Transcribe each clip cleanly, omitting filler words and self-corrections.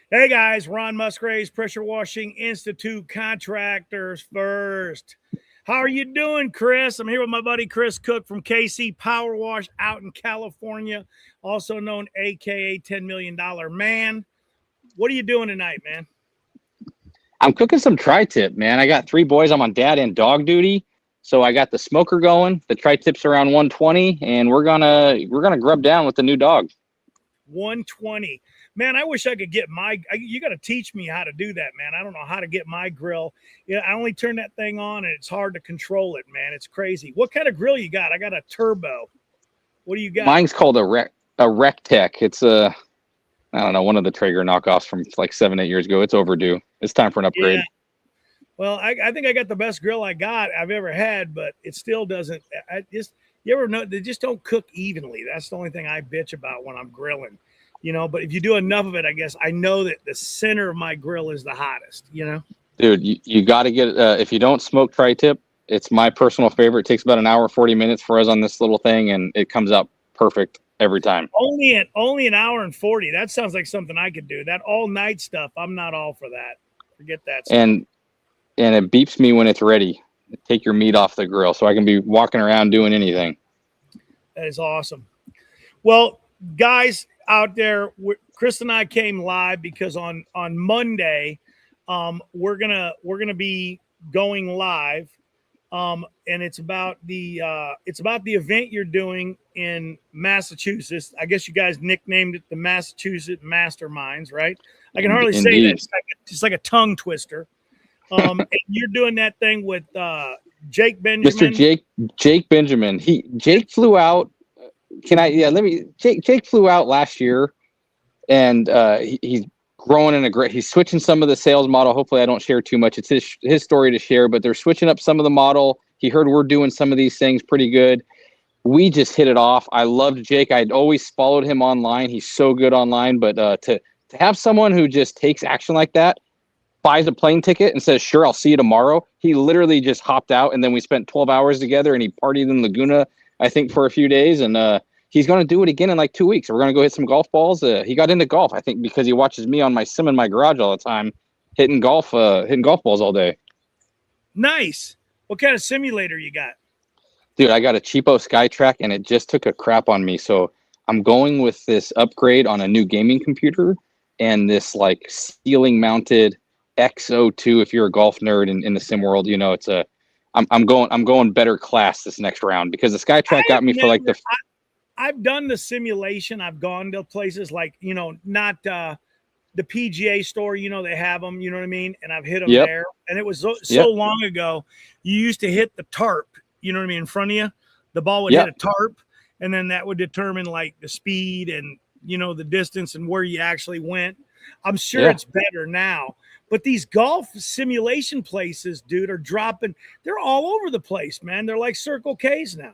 Hey guys, Ron Musgraves, Pressure Washing Institute Contractors First. How are you doing, Kris? I'm here with my buddy Kris Cook from KC Power Wash out in California, also known AKA $10 million Man. What are you doing tonight, man? I'm cooking some tri-tip, man. I got three boys. I'm on dad and dog duty. So I got the smoker going. The tri-tip's around 120, and we're gonna grub down with the new dog. 120. Man, I wish I could get you got to teach me how to do that, man. I don't know how to get my grill. Yeah, I only turn that thing on and it's hard to control it, man. It's crazy. What kind of grill you got? I got a turbo. What do you got? Mine's called a Rec Tech. It's I don't know, one of the Traeger knockoffs from like 7-8 years ago. It's overdue. It's time for an upgrade. Yeah. Well, I think I got the best grill I've ever had, but it still doesn't. You ever know they just don't cook evenly. That's the only thing I bitch about when I'm grilling, But if you do enough of it, I guess I know that the center of my grill is the hottest, Dude, you got to get if you don't smoke tri-tip, it's my personal favorite. It takes about an hour 40 minutes for us on this little thing, and it comes out perfect every time. Only an hour and 40. That sounds like something I could do. That all night stuff, I'm not all for that. Forget that stuff. And it beeps me when it's ready. Take your meat off the grill so I can be walking around doing anything. That is awesome. Well, guys out there, Kris and I came live because on Monday, we're gonna be going live, and it's about the event you're doing in Massachusetts. I guess you guys nicknamed it the Massachusetts Masterminds, right? I can hardly say that. It's like a tongue twister. And you're doing that thing with Jake Benjamin. Mr. Jake Benjamin. Jake flew out. Jake flew out last year, and he's growing in he's switching some of the sales model. Hopefully I don't share too much. It's his story to share, but they're switching up some of the model. He heard we're doing some of these things pretty good. We just hit it off. I loved Jake. I'd always followed him online. He's so good online, but to have someone who just takes action like that, buys a plane ticket and says, sure, I'll see you tomorrow. He literally just hopped out, and then we spent 12 hours together, and he partied in Laguna, I think, for a few days. And he's going to do it again in like 2 weeks. We're going to go hit some golf balls. He got into golf, I think, because he watches me on my sim in my garage all the time, hitting golf balls all day. Nice. What kind of simulator you got? Dude, I got a cheapo SkyTrack, and it just took a crap on me. So I'm going with this upgrade on a new gaming computer and this like ceiling mounted XO2. If you're a golf nerd in the sim world, it's I'm going better class this next round because the SkyTrack got me for like I've done the simulation. I've gone to places like, not the PGA store, they have them, you know what I mean? And I've hit them there. And it was so long ago, you used to hit the tarp, you know what I mean, in front of you. The ball would hit a tarp, and then that would determine like the speed and, the distance and where you actually went. I'm sure it's better now. But these golf simulation places, dude, are dropping. They're all over the place, man. They're like Circle K's now.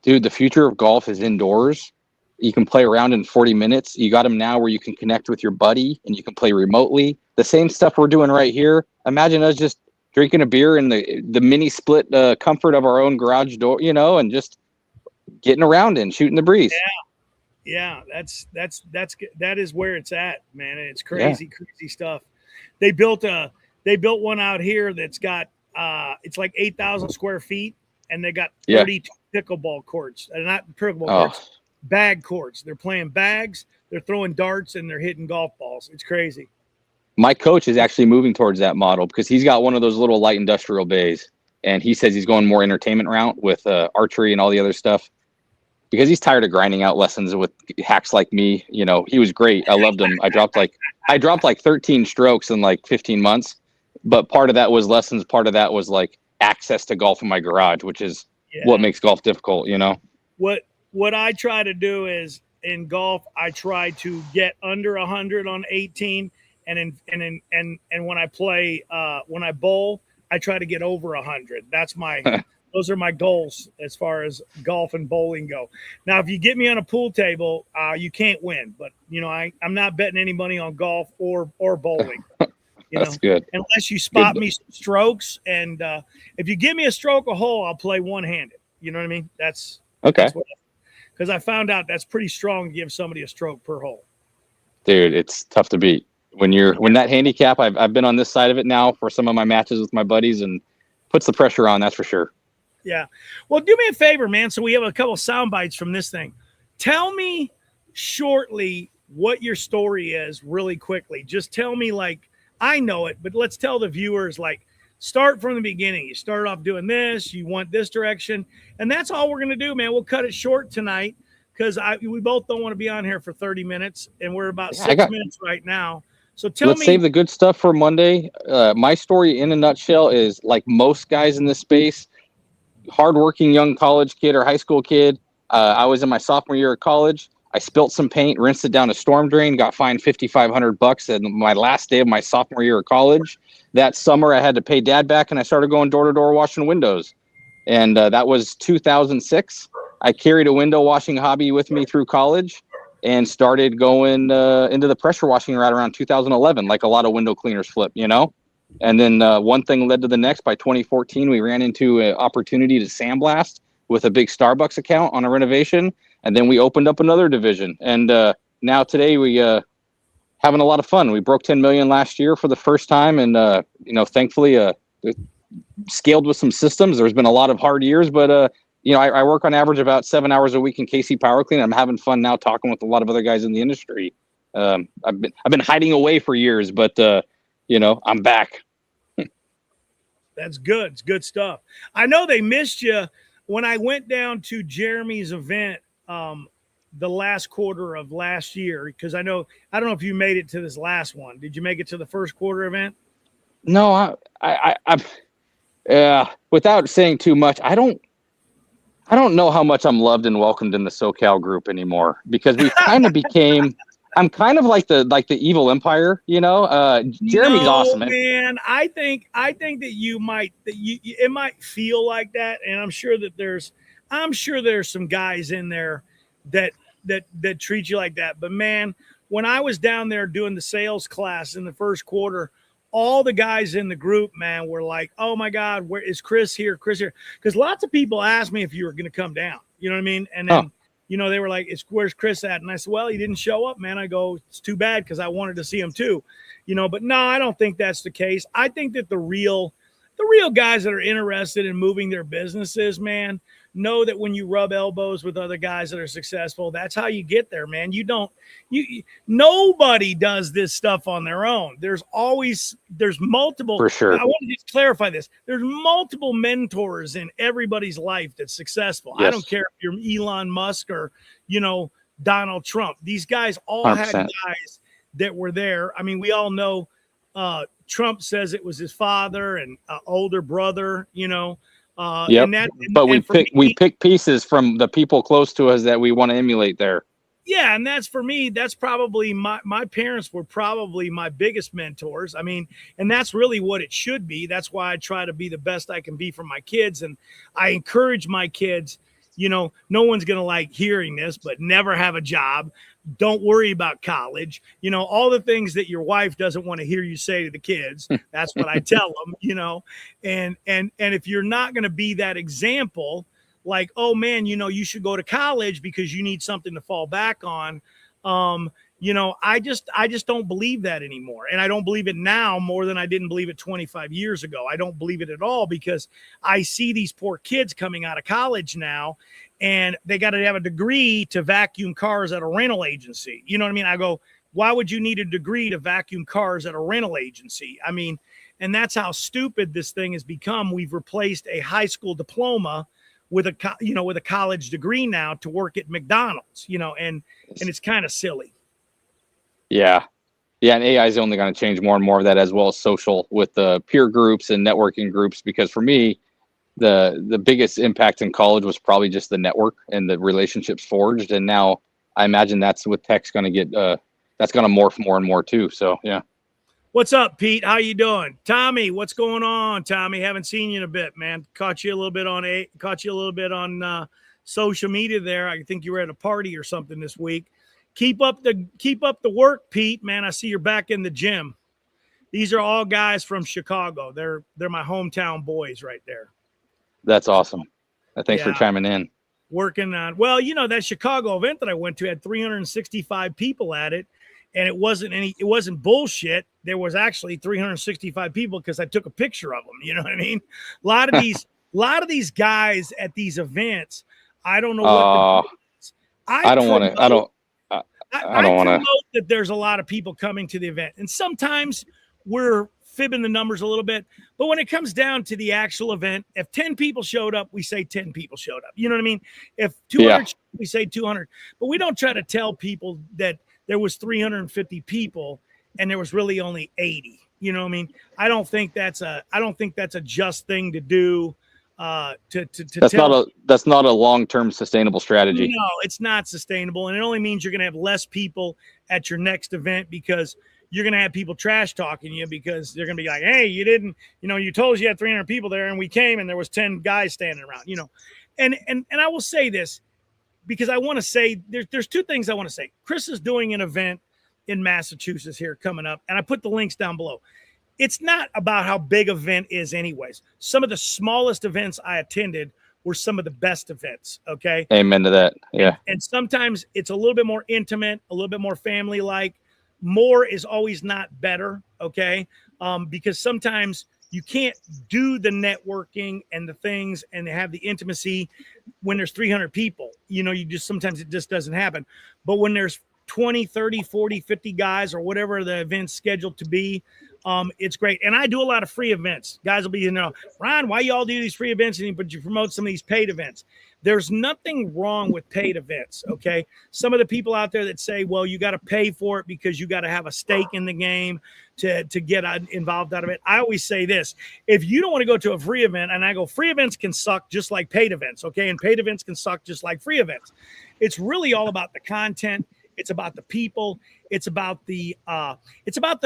Dude, the future of golf is indoors. You can play around in 40 minutes. You got them now where you can connect with your buddy and you can play remotely. The same stuff we're doing right here. Imagine us just drinking a beer in the mini split comfort of our own garage door, and just getting around and shooting the breeze. Yeah, that is where it's at, man. It's crazy stuff. They built one out here that's got it's like 8,000 square feet, and they got 32 pickleball courts. Not pickleball courts, bag courts. They're playing bags, they're throwing darts, and they're hitting golf balls. It's crazy. My coach is actually moving towards that model because he's got one of those little light industrial bays, and he says he's going more entertainment route with archery and all the other stuff. Because he's tired of grinding out lessons with hacks like me. He was great. I loved him. I dropped like 13 strokes in like 15 months. But part of that was lessons. Part of that was like access to golf in my garage, which is what makes golf difficult, What I try to do is in golf, I try to get under 100 on 18. And when I play, when I bowl, I try to get over 100. Those are my goals as far as golf and bowling go. Now, if you get me on a pool table, you can't win. But, I'm not betting any money on golf or bowling. That's good. Unless you spot me some strokes. And if you give me a stroke a hole, I'll play one-handed. You know what I mean? That's okay. Because I found out that's pretty strong to give somebody a stroke per hole. Dude, it's tough to beat. when that handicap, I've been on this side of it now for some of my matches with my buddies, and puts the pressure on, that's for sure. Yeah. Well, do me a favor, man. So we have a couple sound bites from this thing. Tell me shortly what your story is really quickly. Just tell me, like, I know it, but let's tell the viewers, like, start from the beginning. You started off doing this, you went this direction, and that's all we're going to do, man. We'll cut it short tonight because we both don't want to be on here for 30 minutes, and we're about 6 minutes right now. So let's save the good stuff for Monday. My story in a nutshell is, like most guys in this space, hardworking young college kid or high school kid. I was in my sophomore year of college. I spilt some paint, rinsed it down a storm drain, got fined $5,500 at my last day of my sophomore year of college. That summer, I had to pay dad back, and I started going door to door washing windows. And that was 2006. I carried a window washing hobby with me through college and started going into the pressure washing route around 2011, like a lot of window cleaners flip, you know? And then one thing led to the next. By 2014, we ran into an opportunity to sandblast with a big Starbucks account on a renovation. And then we opened up another division. And now today we having a lot of fun. We broke 10 million last year for the first time. And, thankfully scaled with some systems. There's been a lot of hard years, but, I work on average about 7 hours a week in KC Power Clean. I'm having fun now talking with a lot of other guys in the industry. I've been hiding away for years, but, I'm back. That's good. It's good stuff. I know they missed you when I went down to Jeremy's event the last quarter of last year, because I don't know if you made it to this last one. Did you make it to the first quarter event? No, without saying too much, I don't know how much I'm loved and welcomed in the SoCal group anymore, because we kind of became. I'm kind of like the evil empire, Jeremy's awesome, man. I think that it might feel like that, and I'm sure there's some guys in there that treat you like that. But man, when I was down there doing the sales class in the first quarter, all the guys in the group, man, were like, "Oh my God, where is Kris here? Kris here?" Because lots of people asked me if you were going to come down. You know what I mean? And then. They were like, where's Kris at? And I said, well, he didn't show up, man. I go, it's too bad, because I wanted to see him too. But no, I don't think that's the case. I think that the real guys that are interested in moving their businesses, man, know that when you rub elbows with other guys that are successful, that's how you get there, man. Nobody does this stuff on their own. There's multiple. For sure. I want to just clarify this. There's multiple mentors in everybody's life that's successful. Yes. I don't care if you're Elon Musk or, Donald Trump. These guys all 100%. Had guys that were there. I mean, we all know Trump says it was his father and older brother, Yep. But we pick pieces from the people close to us that we want to emulate there. Yeah, and that's for me. That's probably my parents were probably my biggest mentors. I mean, and that's really what it should be. That's why I try to be the best I can be for my kids, and I encourage my kids. No one's gonna like hearing this, but never have a job. Don't worry about college. All the things that your wife doesn't want to hear you say to the kids. That's what I tell them. And if you're not going to be that example, like, oh man, you should go to college because you need something to fall back on. I just don't believe that anymore. And I don't believe it now more than I didn't believe it 25 years ago. I don't believe it at all, because I see these poor kids coming out of college now, and they got to have a degree to vacuum cars at a rental agency. You know what I mean? I go, why would you need a degree to vacuum cars at a rental agency? I mean, and that's how stupid this thing has become. We've replaced a high school diploma with a college degree now to work at McDonald's, and it's kind of silly. Yeah. And AI is only going to change more and more of that, as well as social, with the peer groups and networking groups. Because for me, the biggest impact in college was probably just the network and the relationships forged. And now I imagine that's with tech's going to get, that's going to morph more and more too. So, yeah. What's up, Pete? How you doing? Tommy, what's going on? Tommy, haven't seen you in a bit, man. Caught you a little bit on social media there. I think you were at a party or something this week. Keep up the work, Pete, man. I see you're back in the gym. These are all guys from Chicago. They're my hometown boys right there. That's awesome. Thanks for chiming in. Working on, that Chicago event that I went to had 365 people at it. and it wasn't bullshit. There was actually 365 people because I took a picture of them. You know what I mean? A lot of these guys at these events, I don't know what the I don't want to. I don't want to promote that there's a lot of people coming to the event, and sometimes we're fibbing the numbers a little bit. But when it comes down to the actual event, if 10 people showed up, we say 10 people showed up. You know what I mean? If 200, we say 200. But we don't try to tell people that there was 350 people and there was really only 80. You know what I mean? I don't think that's a just thing to do. That's not a long-term sustainable strategy. No, it's not sustainable, and it only means you're going to have less people at your next event because you're going to have people trash talking you because they're going to be like, hey, you didn't, you told us you had 300 people there and we came and there was 10 guys standing around, and I will say this because I want to say there's two things I want to say. Kris is doing an event in Massachusetts here coming up, and I put the links down below. It's not about how big an event is anyways. Some of the smallest events I attended were some of the best events. Okay. Amen to that. Yeah. And sometimes it's a little bit more intimate, a little bit more family-like. More is always not better. Okay. Because sometimes you can't do the networking and the things and have the intimacy when there's 300 people, sometimes it just doesn't happen. But when there's 20, 30, 40, 50 guys or whatever the event's scheduled to be, it's great. And I do a lot of free events. Guys will be, Ron, why y'all do these free events but you promote some of these paid events? There's nothing wrong with paid events, okay? Some of the people out there that say, well, you got to pay for it because you got to have a stake in the game to get involved out of it. I always say this. If you don't want to go to a free event, and I go, free events can suck just like paid events, okay? And paid events can suck just like free events. It's really all about the content. It's about the people. It's about the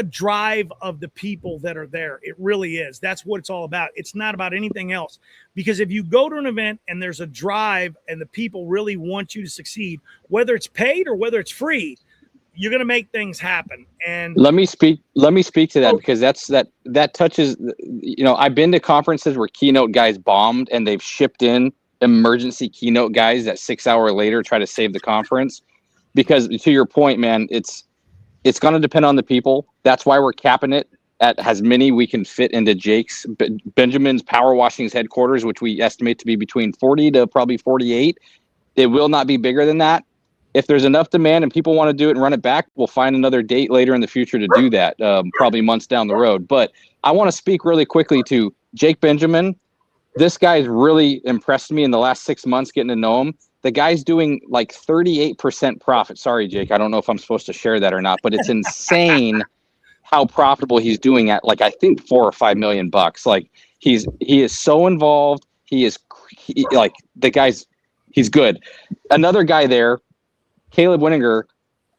drive of the people that are there. It really is. That's what it's all about. It's not about anything else. Because if you go to an event and there's a drive and the people really want you to succeed, whether it's paid or whether it's free, you're going to make things happen. And let me speak to that because that touches, I've been to conferences where keynote guys bombed and they've shipped in emergency keynote guys that 6 hours later try to save the conference. Because to your point, man, it's going to depend on the people. That's why we're capping it at as many we can fit into Benjamin's Power Washing's headquarters, which we estimate to be between 40 to probably 48. It will not be bigger than that. If there's enough demand and people want to do it and run it back, we'll find another date later in the future to do that, probably months down the road. But I want to speak really quickly to Jake Benjamin. This guy's really impressed me in the last 6 months getting to know him. The guy's doing like 38% profit. Sorry, Jake. I don't know if I'm supposed to share that or not, but it's insane how profitable he's doing at I think $4 or $5 million bucks. Like he is so involved. He's good. Another guy there, Caleb Winninger.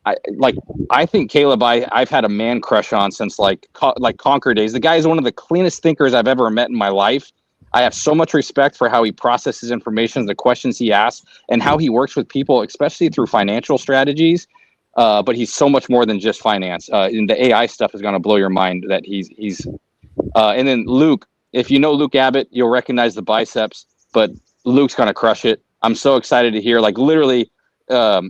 I think Caleb, I've had a man crush on since like Conquer days. The guy is one of the cleanest thinkers I've ever met in my life. I have so much respect for how he processes information, the questions he asks, and how he works with people, especially through financial strategies. But he's so much more than just finance. And the AI stuff is going to blow your mind that he's. And then Luke, if you know Luke Abbott, you'll recognize the biceps. But Luke's going to crush it. I'm so excited to hear. Literally, I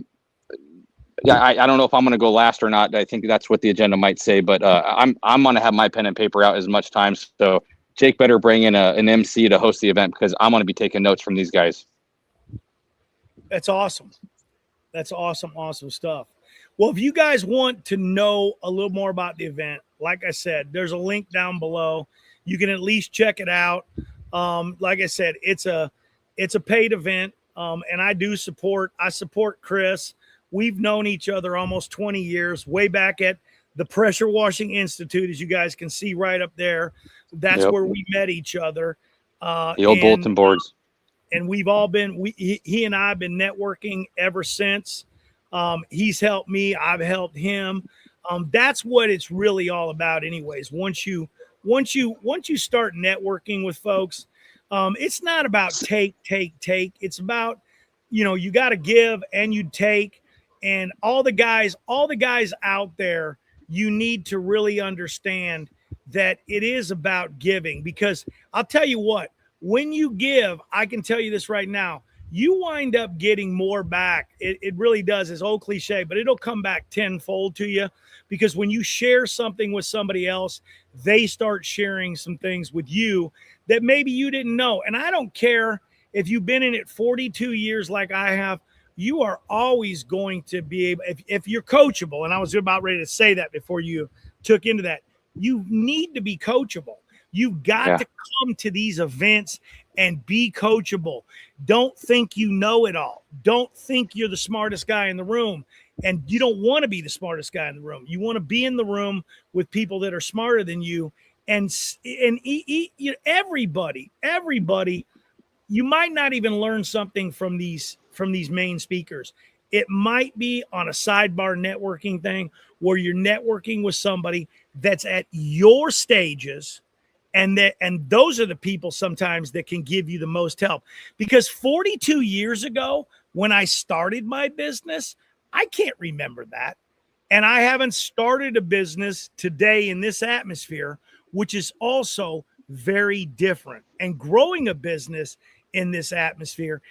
don't know if I'm going to go last or not. I think that's what the agenda might say. But I'm going to have my pen and paper out as much time. So Jake better bring in an MC to host the event because I'm going to be taking notes from these guys. That's awesome. That's awesome stuff. Well, if you guys want to know a little more about the event, like I said, there's a link down below. You can at least check it out. Like I said, it's a paid event, and I support Kris. We've known each other almost 20 years, way back at the Pressure Washing Institute, as you guys can see right up there. That's where we met each other. The old bulletin boards. And we've all been, he and I have been networking ever since. He's helped me. I've helped him. That's what it's really all about anyways. Once you start networking with folks, it's not about take. It's about, you got to give and you take. And all the guys out there, you need to really understand that it is about giving, because I'll tell you what, when you give, I can tell you this right now, you wind up getting more back. It really does. It's old cliche, but it'll come back tenfold to you, because when you share something with somebody else, they start sharing some things with you that maybe you didn't know. And I don't care if you've been in it 42 years like I have, you are always going to be able, if you're coachable, and I was about ready to say that before you took into that, you need to be coachable. You've got to come to these events and be coachable. Don't think you know it all. Don't think you're the smartest guy in the room. And you don't want to be the smartest guy in the room. You want to be in the room with people that are smarter than you. And everybody, you might not even learn something from these main speakers. It might be on a sidebar networking thing where you're networking with somebody that's at your stages. And those are the people sometimes that can give you the most help. Because 42 years ago, when I started my business, I can't remember that. And I haven't started a business today in this atmosphere, which is also very different. And growing a business in this atmosphere